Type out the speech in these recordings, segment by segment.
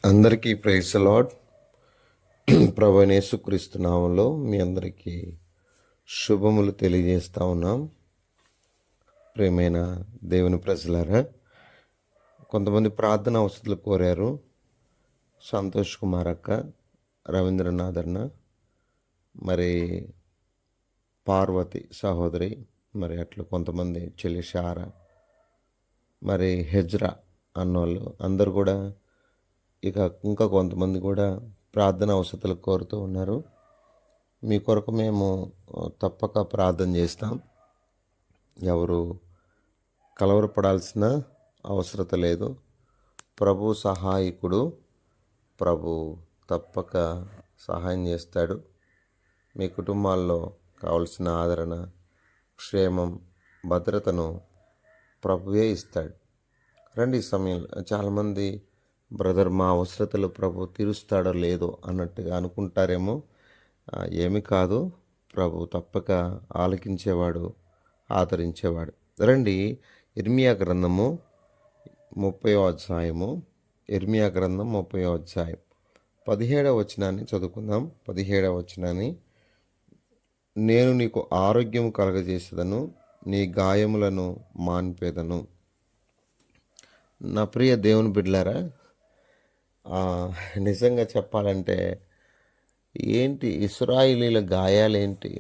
అందరికీ praise the lord. ప్రభువైన యేసుక్రీస్తు నామములో మీ అందరికీ శుభములు తెలియజేస్తా ఉన్నాం. ప్రియమైన దేవుని ప్రజలారా, కొంతమంది ప్రార్థన అవసరాలు కోరారు. సంతోష్ కుమార్ అక్క, రవీంద్రనాథ్ అన్న, మరి పార్వతి సహోదరి, మరి అట్లా కొంతమంది చెల్లి షారా, మరి హెజ్రా అన్నోళ్ళు అందరూ కూడా, ఇంకా కొంతమంది కూడా ప్రార్థన అవసరాలు కోరుతూ ఉన్నారు. మీ కొరకు మేము తప్పక ప్రార్థన చేస్తాం. ఎవరు కలవరపడాల్సిన అవసరత లేదు. ప్రభు సహాయకుడు, ప్రభు తప్పక సహాయం చేస్తాడు. మీ కుటుంబాల్లో కావలసిన ఆదరణ, క్షేమం, భద్రతను ప్రభువే ఇస్తాడు. రండి. ఈ సమయంలో చాలామంది బ్రదర్ మా అవసరతలు ప్రభు తీరుస్తాడో లేదో అన్నట్టుగా అనుకుంటారేమో. ఏమి కాదు, ప్రభు తప్పక ఆలకించేవాడు, ఆదరించేవాడు. రండి, ఇర్మియా గ్రంథము 30వ అధ్యాయము, ఇర్మియా గ్రంథం 30వ అధ్యాయం 17వ వచనాన్ని చదువుకుందాం. 17వ వచనాన్ని, నేను నీకు ఆరోగ్యం కలగజేసేదను, నీ గాయములను మాన్పేదను. నా ప్రియ దేవుని బిడ్డలారా, నిజంగా చెప్పాలంటే ఏంటి ఇశ్రాయేలీల గాయాలేంటి?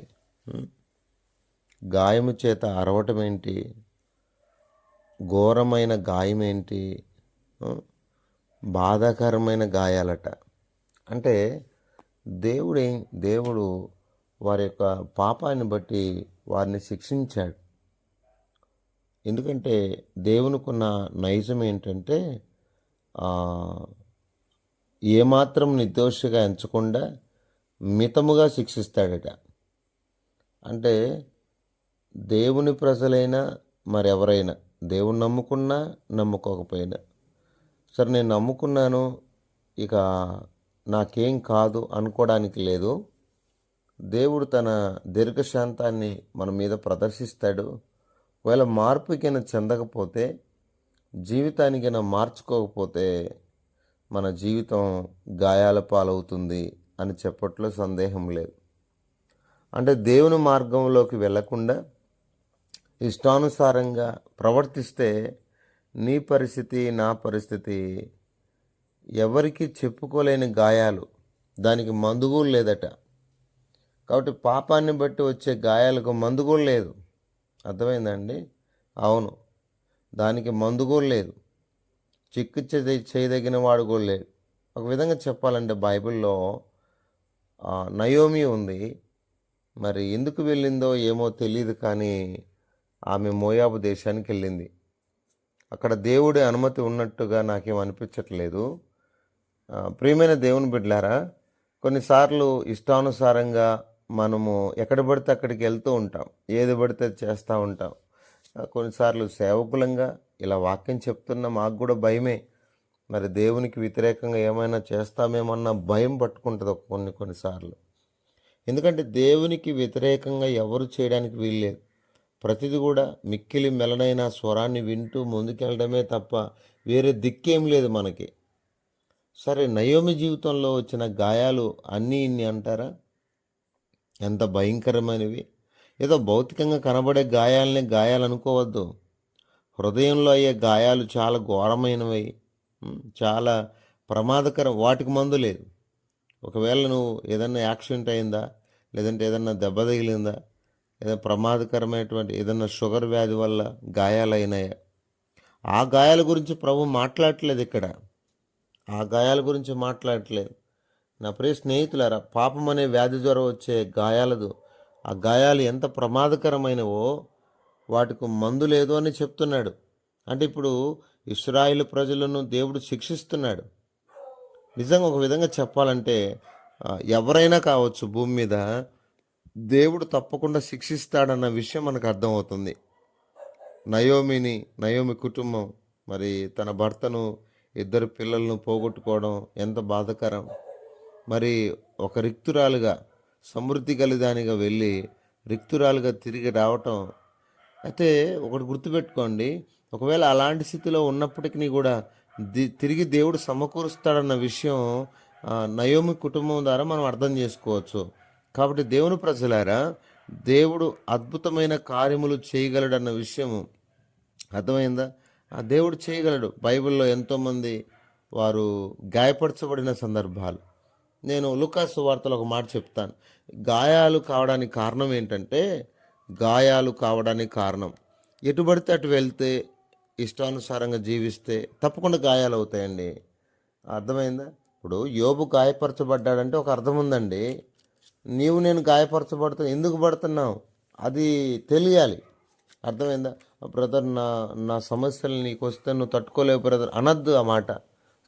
గాయము చేత అరవటం ఏంటి? ఘోరమైన గాయం ఏంటి? బాధాకరమైన గాయాలట. అంటే దేవుడు వారి యొక్క పాపాన్ని బట్టి వారిని శిక్షించాడు. ఎందుకంటే దేవునికున్న నైజం ఏంటంటే ఏమాత్రం నిర్దోషిగా ఎంచకుండా మితముగా శిక్షిస్తాడట. అంటే దేవుని ప్రజలైనా మరెవరైనా, దేవుని నమ్ముకున్నా నమ్ముకోకపోయినా సరే, నేను నమ్ముకున్నాను ఇక నాకేం కాదు అనుకోవడానికి లేదు. దేవుడు తన దీర్ఘశాంతాన్ని మన మీద ప్రదర్శిస్తాడు. ఒకవేళ మార్పుకైనా చెందకపోతే, జీవితానికైనా మార్చుకోకపోతే మన జీవితం గాయాల పాలవుతుంది అని చెప్పట్లో సందేహం లేదు. అంటే దేవుని మార్గంలోకి వెళ్లకుండా ఇష్టానుసారంగా ప్రవర్తిస్తే నీ పరిస్థితి, నా పరిస్థితి ఎవరికి చెప్పుకోలేని గాయాలు. దానికి మందు కూడా లేదట. కాబట్టి పాపాన్ని బట్టి వచ్చే గాయాలకు మందు కూడా లేదు. అర్థమైందండి? అవును, దానికి మందు కూడా లేదు. చిక్కు చేయదగిన వాడు కూడా లేడు. ఒక విధంగా చెప్పాలంటే బైబిల్లో నయోమి ఉంది. మరి ఎందుకు వెళ్ళిందో ఏమో తెలియదు, కానీ ఆమె మోయాబు దేశానికి వెళ్ళింది. అక్కడ దేవుడి అనుమతి ఉన్నట్టుగా నాకేం అనిపించట్లేదు. ప్రియమైన దేవుని బిడ్డలారా, కొన్నిసార్లు ఇష్టానుసారంగా మనము ఎక్కడ పడితే అక్కడికి వెళ్తూ ఉంటాం, ఏది పడితే చేస్తూ ఉంటాం. కొన్నిసార్లు సేవకులంగా ఇలా వాక్యం చెప్తున్న మాకు కూడా భయమే. మరి దేవునికి వ్యతిరేకంగా ఏమైనా చేస్తామేమన్న భయం పట్టుకుంటుంది కొన్నిసార్లు. ఎందుకంటే దేవునికి వ్యతిరేకంగా ఎవరు చేయడానికి వీల్లేదు. ప్రతిది కూడా మిక్కిలి మెలనైన స్వరాన్ని వింటూ ముందుకెళ్ళడమే తప్ప వేరే దిక్కేం లేదు మనకి. సరే, నయోమి జీవితంలో వచ్చిన గాయాలు అన్నీ ఇన్ని అంటారా? ఎంత భయంకరమైనవి! ఏదో భౌతికంగా కనబడే గాయాలనే గాయాలు అనుకోవద్దు. హృదయంలో అయ్యే గాయాలు చాలా ఘోరమైనవి, చాలా ప్రమాదకరం. వాటికి మందు లేదు. ఒకవేళ నువ్వు ఏదన్నా యాక్సిడెంట్ అయిందా, లేదంటే ఏదన్నా దెబ్బ తగిలిందా, ఏదైనా ప్రమాదకరమైనటువంటి ఏదన్నా షుగర్ వ్యాధి వల్ల గాయాలైనాయా, ఆ గాయాల గురించి ప్రభు మాట్లాడట్లేదు ఇక్కడ. ఆ గాయాల గురించి మాట్లాడట్లేదు. నా ప్రియ స్నేహితులారా, పాపం అనే వ్యాధి ద్వారా వచ్చే ఆ గాయాలు ఎంత ప్రమాదకరమైనవో వాటికి మందు లేదు అని చెప్తున్నాడు. అంటే ఇప్పుడు ఇశ్రాయేలు ప్రజలను దేవుడు శిక్షిస్తున్నాడు. నిజంగా ఒక విధంగా చెప్పాలంటే ఎవరైనా కావచ్చు భూమి మీద, దేవుడు తప్పకుండా శిక్షిస్తాడన్న విషయం మనకు అర్థమవుతుంది. నయోమి కుటుంబం మరి తన భర్తను, 2 పిల్లలను పోగొట్టుకోవడం ఎంత బాధకరం. మరి ఒక రిక్తురాలుగా, సమృద్ధి కలిదానిగా వెళ్ళి రిక్తురాలుగా తిరిగి రావటం. అయితే ఒకటి గుర్తుపెట్టుకోండి, ఒకవేళ అలాంటి స్థితిలో ఉన్నప్పటికీ కూడా తిరిగి దేవుడు సమకూరుస్తాడన్న విషయం నయోమి కుటుంబం ద్వారా మనం అర్థం చేసుకోవచ్చు. కాబట్టి దేవుని ప్రజలారా, దేవుడు అద్భుతమైన కార్యములు చేయగలడన్న విషయం అర్థమైందా? ఆ దేవుడు చేయగలడు. బైబిల్లో ఎంతోమంది వారు గాయపరచబడిన సందర్భాలు. నేను లూకాసు వార్తలో ఒక మాట చెప్తాను. గాయాలు కావడానికి కారణం ఏంటంటే, గాయాలు కావడానికి కారణం ఎటు పడితే అటు వెళ్తే, ఇష్టానుసారంగా జీవిస్తే తప్పకుండా గాయాలు అవుతాయండి. అర్థమైందా? ఇప్పుడు యోబు గాయపరచబడ్డాడంటే ఒక అర్థం ఉందండి. నీవు నేను గాయపరచబడుతున్నా, ఎందుకు పడుతున్నావు అది తెలియాలి. అర్థమైందా? బ్రదర్, నా నా సమస్యలు నీకు వస్తే నువ్వు తట్టుకోలేవు బ్రదర్ అనద్దు ఆ మాట.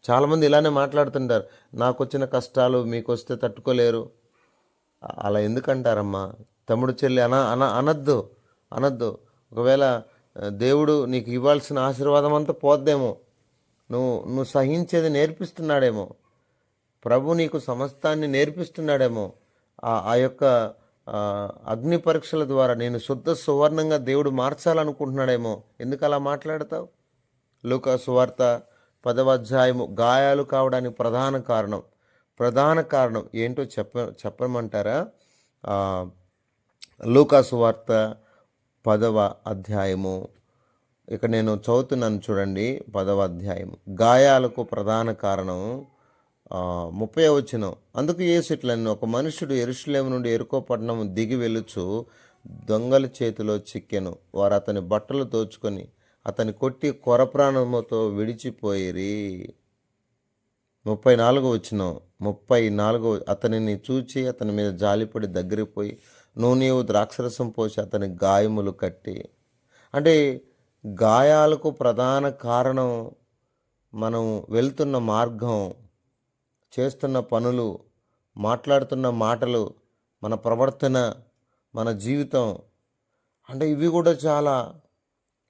చాలామంది ఇలానే మాట్లాడుతుంటారు, నాకు వచ్చిన కష్టాలు మీకు వస్తే తట్టుకోలేరు. అలా ఎందుకంటారమ్మా? తమ్ముడు చెల్లి అనద్దు, అనద్దు. ఒకవేళ దేవుడు నీకు ఇవ్వాల్సిన ఆశీర్వాదం అంతా పోద్దేమో, నువ్వు సహించేది నేర్పిస్తున్నాడేమో, ప్రభు నీకు సమస్తాన్ని నేర్పిస్తున్నాడేమో. ఆ యొక్క అగ్ని పరీక్షల ద్వారా నేను శుద్ధ సువర్ణంగా దేవుడు మార్చాలనుకుంటున్నాడేమో. ఎందుకు అలా మాట్లాడతావు? లూకా సువార్త 10వ అధ్యాయము గాయాలు కావడానికి ప్రధాన కారణం ఏంటో చెప్పమంటారా? లూకా సువార్త 10వ అధ్యాయము, ఇక నేను చదువుతున్నాను చూడండి. 10వ అధ్యాయము గాయాలకు ప్రధాన కారణం 30వ వచనం. అందుకు యేసు ఇట్లనెను, ఒక మనుషుడు యెరూషలేము నుండి యెరికో పట్టణము దిగి వెళ్ళుచు దొంగల చేతిలో చిక్కెను. వారు అతని బట్టలు దోచుకొని అతని కొట్టి కొరప్రాణముతో విడిచిపోయిరి. 34వ వచనం. 34 అతనిని చూచి అతని మీద జాలిపడి దగ్గరికి పోయి నూనెవు ద్రాక్షరసం పోసి అతని గాయములు కట్టి. అంటే గాయాలకు ప్రధాన కారణం మనం వెళ్తున్న మార్గం, చేస్తున్న పనులు, మాట్లాడుతున్న మాటలు, మన ప్రవర్తన, మన జీవితం. అంటే ఇవి కూడా చాలా.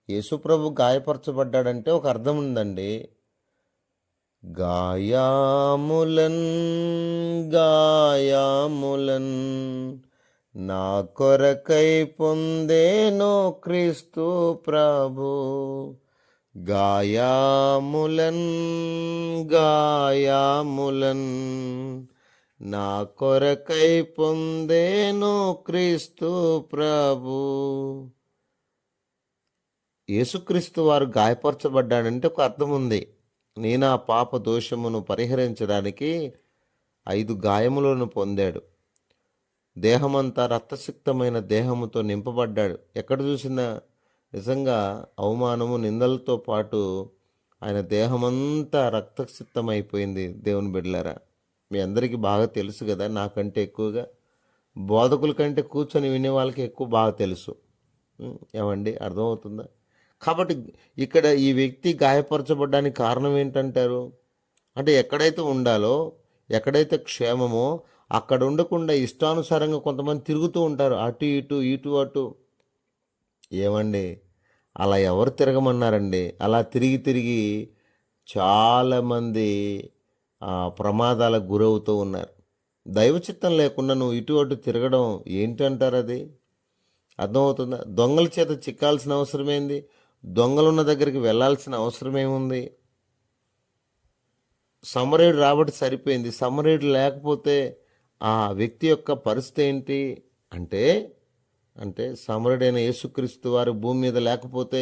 యేసుప్రభు గాయపరచబడ్డాడంటే ఒక అర్థం ఉందండి. గాయాములన్ గాయాములన్ నా కొరకై పొందేనో క్రీస్తు ప్రభు. గాయాములన్ గాయాములన్ నా కొరకై పొందేనో క్రీస్తు ప్రభు. యేసుక్రీస్తు వారు గాయపరచబడ్డాడంటే ఒక అర్థం ఉంది. నేను ఆ పాప దోషమును పరిహరించడానికి 5 గాయములను పొందాడు. దేహమంతా రక్తసిక్తమైన దేహముతో నింపబడ్డాడు. ఎక్కడ చూసినా నిజంగా అవమానము, నిందలతో పాటు ఆయన దేహమంతా రక్తసిక్తమైపోయింది. దేవుని బిడ్డలారా, మీ అందరికీ బాగా తెలుసు కదా, నాకంటే ఎక్కువగా. బోధకుల కంటే కూర్చొని వినే వాళ్ళకి ఎక్కువ బాగా తెలుసు. ఏమండి, అర్థమవుతుందా? కాబట్టి ఇక్కడ ఈ వ్యక్తి గాయపరచబడ్డానికి కారణం ఏంటంటారు? అంటే ఎక్కడైతే ఉండాలో, ఎక్కడైతే క్షేమమో అక్కడ ఉండకుండా ఇష్టానుసారంగా కొంతమంది తిరుగుతూ ఉంటారు, అటు ఇటు ఇటు అటు. ఏమండి, అలా ఎవరు తిరగమన్నారండి? అలా తిరిగి తిరిగి చాలామంది ప్రమాదాలకు గురవుతూ ఉన్నారు. దైవచిత్తం లేకుండా నువ్వు ఇటు అటు తిరగడం ఏంటంటారు? అది అర్థమవుతుందా? దొంగల చేత చిక్కాల్సిన అవసరమేంది? దొంగలున్న దగ్గరికి వెళ్ళాల్సిన అవసరమేముంది? సమరయుడు రాబట్టి సరిపోయింది. సమరయుడు లేకపోతే ఆ వ్యక్తి యొక్క పరిస్థితి ఏంటి అంటే సమరుడైన యేసుక్రీస్తు వారు భూమి మీద లేకపోతే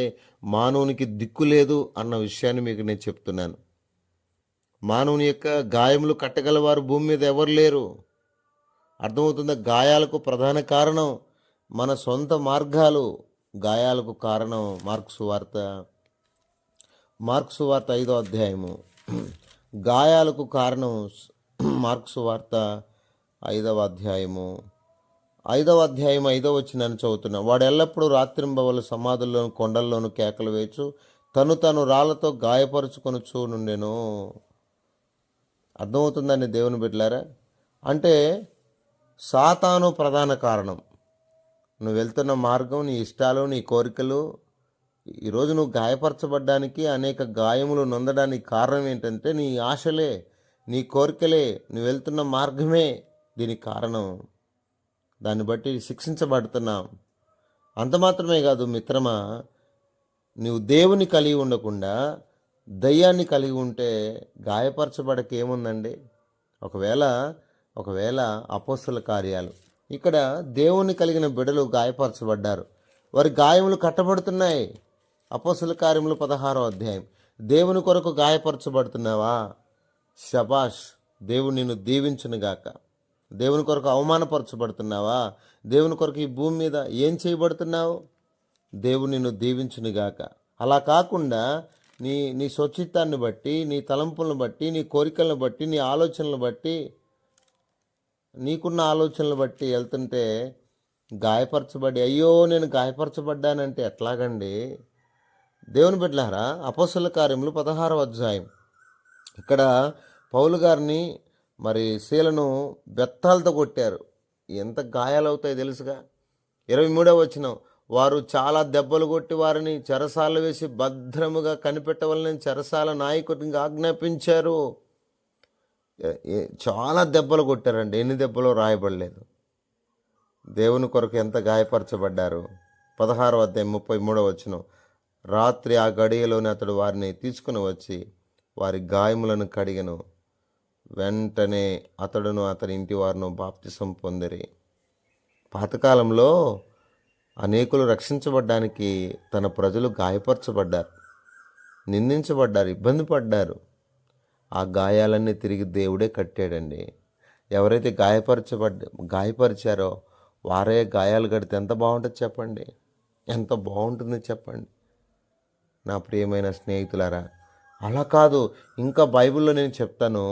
మానవునికి దిక్కు లేదు అన్న విషయాన్ని మీకు నేను చెప్తున్నాను. మానవుని యొక్క గాయములు కట్టగలవారు భూమి మీద ఎవరు లేరు. అర్థమవుతుందా? గాయాలకు ప్రధాన కారణం మన సొంత మార్గాలు. గాయాలకు కారణం మార్కు సువార్త 5వ అధ్యాయము. గాయాలకు కారణం మార్కు సువార్త 5వ అధ్యాయము 5వ వచనాన్ని చదువుతున్నా. వాడు ఎల్లప్పుడూ రాత్రింబవలు సమాధుల్లోను కొండల్లోను కేకలు వేయచ్చు తను రాళ్లతో గాయపరుచుకొనుచూ నుండెను. అర్థమవుతుందండి దేవుని బిడ్డలారా? అంటే సాతాను ప్రధాన కారణం. నువ్వు వెళ్తున్న మార్గం, నీ ఇష్టాలు, నీ కోరికలు. ఈరోజు నువ్వు గాయపరచబడ్డానికి, అనేక గాయములు నొందడానికి కారణం ఏంటంటే నీ ఆశలే, నీ కోరికలే, నువ్వు వెళ్తున్న మార్గమే దీనికి కారణం. దాన్ని బట్టి శిక్షించబడుతున్నాం. అంత మాత్రమే కాదు మిత్రమా, నువ్వు దేవుని కలిగి ఉండకుండా దయ్యాన్ని కలిగి ఉంటే గాయపరచబడక ఏముందండి? ఒకవేళ ఒకవేళ అపోస్తుల కార్యాలు ఇక్కడ దేవుని కలిగిన బిడ్డలు గాయపరచబడ్డారు, వారి గాయములు కట్టబడుతున్నాయి. అపోస్తుల కార్యములు 16వ అధ్యాయం. దేవుని కొరకు గాయపరచబడుతున్నావా? శబాష్, దేవుడు నిన్ను దీవించునుగాక. దేవుని కొరకు అవమానపరచబడుతున్నావా? దేవుని కొరకు ఈ భూమి మీద ఏం చేయబడుతున్నావు? దేవుడు నిన్ను దీవించునుగాక. అలా కాకుండా నీ నీ స్వచిత్తాన్ని బట్టి, నీ తలంపులను బట్టి, నీ కోరికలను బట్టి, నీ ఆలోచనలు బట్టి, నీకున్న ఆలోచనలు బట్టి వెళ్తుంటే గాయపరచబడి అయ్యో నేను గాయపరచబడ్డానంటే ఎట్లాగండి? దేవుని బిడ్డలారా, అపోస్తలుల కార్యములు 16వ అధ్యాయం. ఇక్కడ పౌలు గారిని మరి శీలను బెత్తాలతో కొట్టారు. ఎంత గాయాలవుతాయి తెలుసుగా. 23వ వచనం, వారు చాలా దెబ్బలు కొట్టి వారిని చెరసాల వేసి భద్రముగా కనిపెట్టవలనని చెరసాల నాయకుడికి ఆజ్ఞాపించారు. చాలా దెబ్బలు కొట్టారండి. ఎన్ని దెబ్బలో రాయబడలేదు. దేవుని కొరకు ఎంత గాయపరచబడ్డారు. 16వ అధ్యాయం 33వ వచనం, రాత్రి ఆ గడియలోనే అతడు వారిని తీసుకుని వచ్చి వారి గాయములను కడిగెను. వెంటనే అతడును అతని ఇంటి వారును బాప్తిసం పొందిరి. పాతకాలంలో అనేకులు రక్షించబడ్డానికి తన ప్రజలు గాయపరచబడ్డారు, నిందించబడ్డారు, ఇబ్బంది పడ్డారు. ఆ గాయాలన్నీ తిరిగి దేవుడే కట్టాడండి. ఎవరైతే గాయపరిచారో వారే గాయాలు కడితే ఎంత బాగుంటుంది చెప్పండి? ఎంత బాగుంటుంది చెప్పండి నా ప్రియమైన స్నేహితులారా. అలా కాదు, ఇంకా బైబిల్లో నేను చెప్తాను.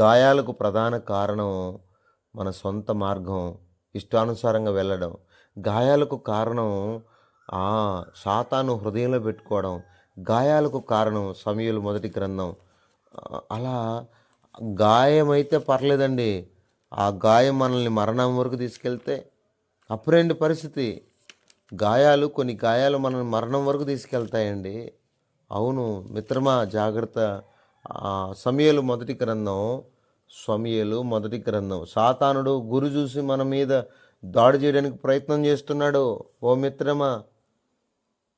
గాయాలకు ప్రధాన కారణం మన సొంత మార్గం, ఇష్టానుసారంగా వెళ్ళడం. గాయాలకు కారణం సాతాను హృదయంలో పెట్టుకోవడం. గాయాలకు కారణం సమూయేలు మొదటి గ్రంథం. అలా గాయమైతే పర్లేదండి, ఆ గాయం మనల్ని మరణం వరకు తీసుకెళ్తే అప్పుడేంటి పరిస్థితి? కొన్ని గాయాలు మనల్ని మరణం వరకు తీసుకెళ్తాయండి. అవును మిత్రమా, జాగ్రత్త. సమూయేలు మొదటి గ్రంథం. సాతానుడు గురి చూసి మన మీద దాడి చేయడానికి ప్రయత్నం చేస్తున్నాడు. ఓ మిత్రమా,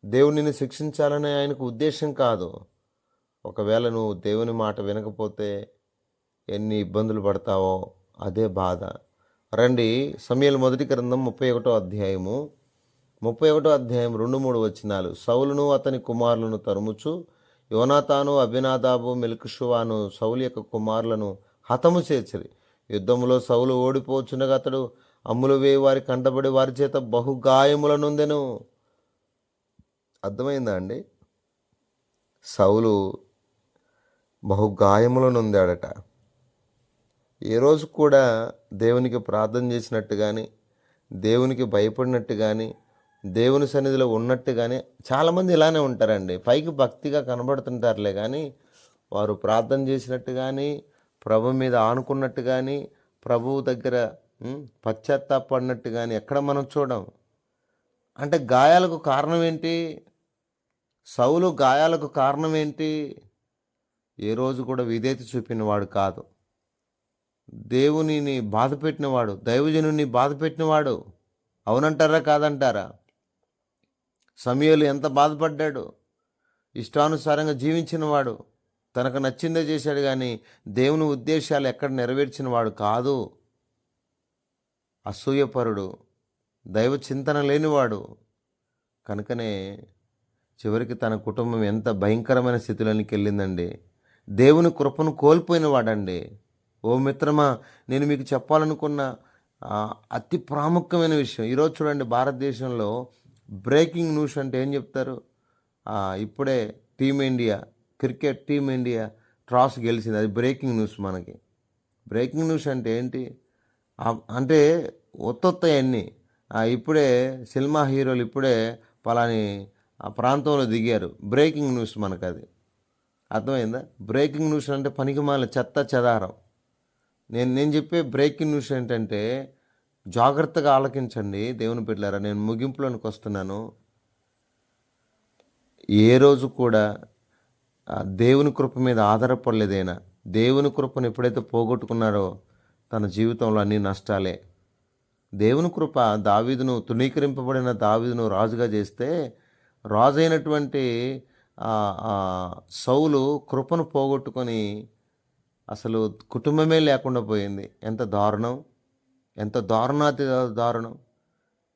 దేవునిని శిక్షించాలనే ఆయనకు ఉద్దేశం కాదు. ఒకవేళ నువ్వు దేవుని మాట వినకపోతే ఎన్ని ఇబ్బందులు పడతావో అదే బాధ. రండి, సమూయేలు మొదటి గ్రంథం 31వ అధ్యాయము 2-3 వచనాలు. సౌలును అతని కుమారులను తరుముచు యోనాతాను, అబినాదాబు, మెల్కిషువాను సౌలు యొక్క కుమారులను హతము చేసిరి. యుద్ధములో సౌలు ఓడిపోచుండగా అతడు అమ్ములు వేయి వారి కంటబడి వారి చేత బహుగాయముల నొందెను. అర్థమైందా అండి? సౌలు బహుగాయముల నొందాడట. ఏ రోజు కూడా దేవునికి ప్రార్థన చేసినట్టు కానీ, దేవునికి భయపడినట్టు కానీ, దేవుని సన్నిధిలో ఉన్నట్టు కానీ చాలామంది ఇలానే ఉంటారండి. పైకి భక్తిగా కనబడుతుంటారులే కానీ వారు ప్రార్థన చేసినట్టు కానీ, ప్రభు మీద ఆనుకున్నట్టు కానీ, ప్రభువు దగ్గర పశ్చాత్తాపడినట్టు కానీ ఎక్కడ మనం చూడం. అంటే గాయాలకు కారణం ఏంటి? సౌలు గాయాలకు కారణం ఏంటి? ఏ రోజు కూడా విధేయత చూపినవాడు కాదు. దేవునిని బాధ పెట్టినవాడు, దైవజనుని బాధ పెట్టినవాడు. అవునంటారా కాదంటారా? సమూయేలు ఎంత బాధపడ్డాడు? ఇష్టానుసారంగా జీవించినవాడు, తనకు నచ్చిందే చేశాడు కానీ దేవుని ఉద్దేశాలు ఎక్కడ నెరవేర్చినవాడు కాదు. అసూయపరుడు, దైవ చింతన లేనివాడు. కనుకనే చివరికి తన కుటుంబం ఎంత భయంకరమైన స్థితిలోనికి వెళ్ళిందండి. దేవుని కృపను కోల్పోయినవాడండి. ఓ మిత్రమా, నేను మీకు చెప్పాలనుకున్న అతి ప్రాముఖ్యమైన విషయం ఈరోజు చూడండి. భారతదేశంలో బ్రేకింగ్ న్యూస్ అంటే ఏం చెప్తారు? ఇప్పుడే క్రికెట్ టీమిండియా టాస్ గెలిచింది. అది బ్రేకింగ్ న్యూస్. మనకి బ్రేకింగ్ న్యూస్ అంటే ఏంటి? అంటే ఒత్తొత్తయన్నీ ఇప్పుడే సినిమా హీరోలు ఇప్పుడే పలాని ఆ ప్రాంతంలో దిగారు. బ్రేకింగ్ న్యూస్ మనకు అది. అర్థమైందా? బ్రేకింగ్ న్యూస్ అంటే పనికిమాలిన చెత్త చెదారం. నేను చెప్పే బ్రేకింగ్ న్యూస్ ఏంటంటే జాగ్రత్తగా ఆలకించండి దేవుని బిడ్డలారా. నేను ముగింపులోనికి వస్తున్నాను. ఏ రోజు కూడా దేవుని కృప మీద ఆధారపడలేదైనా దేవుని కృపను ఎప్పుడైతే పోగొట్టుకున్నారో తన జీవితంలో అన్ని నష్టాలే. దేవుని కృప తృణీకరింపబడిన దావీదును రాజుగా చేస్తే రాజు అయినటువంటి ఆ ఆ సౌలు కృపను పోగొట్టుకొని అసలు కుటుంబమే లేకుండా పోయింది. ఎంత దారుణం! ఎంత దారుణాతి దారుణం!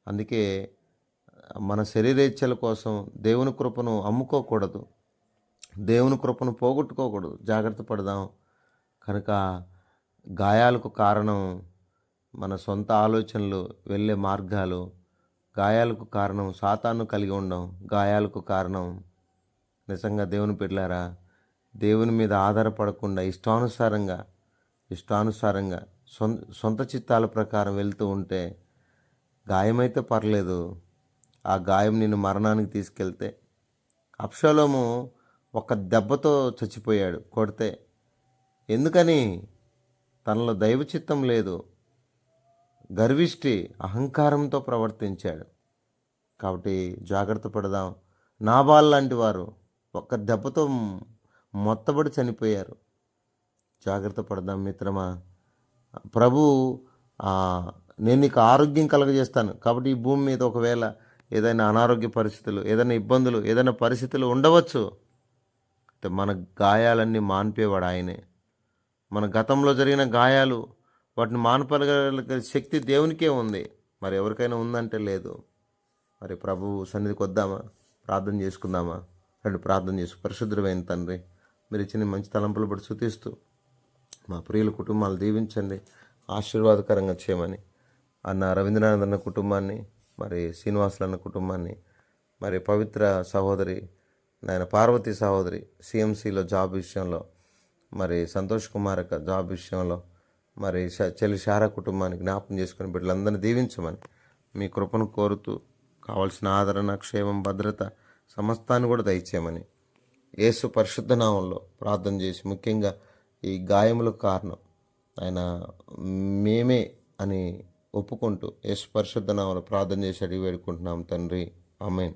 అందుకే మన శరీరేచ్ఛల కోసం దేవుని కృపను అమ్ముకోకూడదు. దేవుని కృపను పోగొట్టుకోకూడదు. జాగ్రత్త పడదాం. కనుక గాయాలకు కారణం మన సొంత ఆలోచనలు, వెళ్ళే మార్గాలు, గాయాలకు కారణం సాతాను కలిగి ఉండడం, గాయాలకు కారణం నిజంగా దేవుని బిడ్డలారా, దేవుని మీద ఆధారపడకుండా ఇష్టానుసారంగా సొంత చిత్తాల ప్రకారం వెళ్తూ ఉంటే గాయమైతే పర్లేదు, ఆ గాయం నిన్ను మరణానికి తీసుకెళ్తే. అబ్షాలోము ఒక దెబ్బతో చచ్చిపోయాడు కొడితే. ఎందుకని? తనలో దైవ చిత్తం లేదు, గర్విష్టి, అహంకారంతో ప్రవర్తించాడు. కాబట్టి జాగ్రత్త పడదాం. నాబాల్ లాంటి వారు ఒక్క దెబ్బతో మొత్తబడి చనిపోయారు. జాగ్రత్త పడదాం మిత్రమా. ప్రభు ఆ, నేను నీకు ఆరోగ్యం కలగజేస్తాను. కాబట్టి ఈ భూమి మీద ఒకవేళ ఏదైనా అనారోగ్య పరిస్థితులు, ఏదైనా ఇబ్బందులు, ఏదైనా పరిస్థితులు ఉండవచ్చు. అంటే మన గాయాలన్నీ మాన్పేవాడు ఆయనే. మన గతంలో జరిగిన గాయాలు, వాటిని మాన్పగలిగే శక్తి దేవునికే ఉంది. మరి ఎవరికైనా ఉందంటే లేదు. మరి ప్రభువు సన్నిధికి వద్దామా, ప్రార్థన చేసుకుందామా? రెండు ప్రార్థన చేసు. పరిశుద్ధమైన తండ్రి, మీరు ఇచ్చిన మంచి తలంపులు బట్టి స్తుతిస్తూ మా ప్రియుల కుటుంబాలు దీవించండి, ఆశీర్వాదకరంగా చేయమని అన్న రవీంద్రనాథ్ అన్న కుటుంబాన్ని, మరి శ్రీనివాసులు అన్న కుటుంబాన్ని, మరి పవిత్ర సహోదరి నాయన పార్వతి సహోదరి సిఎంసిలో జాబ్ విషయంలో, మరి సంతోష్ కుమార్ యొక్క జాబ్ విషయంలో, మరి చెల్లి శారా కుటుంబాన్ని జ్ఞాపకం చేసుకుని బిడ్డలందరినీ దీవించమని మీ కృపను కోరుతూ కావాల్సిన ఆదరణ, క్షేమం, భద్రత సమస్తాన్ని కూడా దయచేయమని యేసు పరిశుద్ధ నామంలో ప్రార్థన చేసి, ముఖ్యంగా ఈ గాయములకు కారణం ఆయన మేమే అని ఒప్పుకుంటూ యేసు పరిశుద్ధ నామంలో ప్రార్థన చేసి అడిగి వేడుకుంటున్నాం తండ్రి. ఆమేన్.